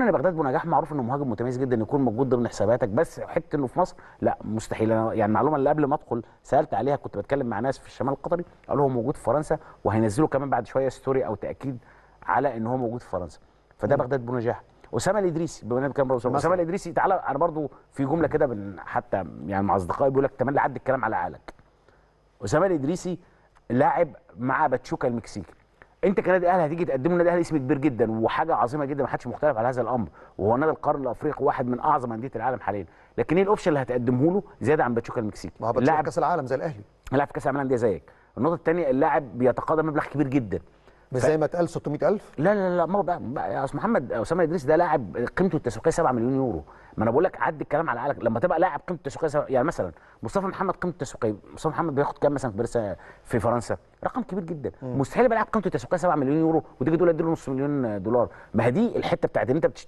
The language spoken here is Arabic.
ان بغداد بنجاح معروف انه مهاجم متميز جدا يكون موجود ضمن حساباتك، بس حته انه في مصر لا مستحيل. انا يعني المعلومه اللي قبل ما ادخل سالت عليها، كنت بتكلم مع ناس في الشمال القطري قالوا هو موجود في فرنسا، وهينزلوا كمان بعد شويه ستوري او تاكيد على ان هو موجود في فرنسا. فده بغداد بنجاح. اسامه الادريسي، بما انك بتتكلم اسامه الادريسي، تعالى انا برضو في جمله كده حتى يعني مع اصدقائي بيقول لك تملي عدي الكلام على عقلك. اسامه الادريسي لاعب مع باتشوكا المكسيكي. انت كنادي اهلي هتيجي تقدمه لنادي اهلي اسم كبير جدا وحاجه عظيمه جدا، ما حدش مختلف على هذا الامر، وهو نادي القرن الافريقي واحد من اعظم انديه العالم حاليا. لكن ايه الاوبشن اللي هتقدمه له زياده عن باتشوكا المكسيكي؟ ما هو باتشوكا في كاس العالم زي الاهلي، لاعب في كاس العالم للانديه زيك. النقطه الثانيه، اللاعب بيتقاضى مبلغ كبير جدا، مش زي ما اتقال 600,000. لا لا لا، ما هو بقى يا استاذ محمد، اسامه ادريس ده لاعب قيمته التسويقيه 7 مليون يورو. ما انا بقول لك عدي الكلام على عقلك. لما تبقى لاعب قيمته التسويقيه يعني مثلا مصطفى محمد، قيمته التسويقيه مصطفى محمد بياخد كام مثلا في فرنسا؟ رقم كبير جدا. مستحيل يبقى لاعب قيمته التسويقيه 7 مليون يورو وتيجي تقول اديله نص مليون دولار. ما هي دي الحته بتاعت ان انت بتشتغل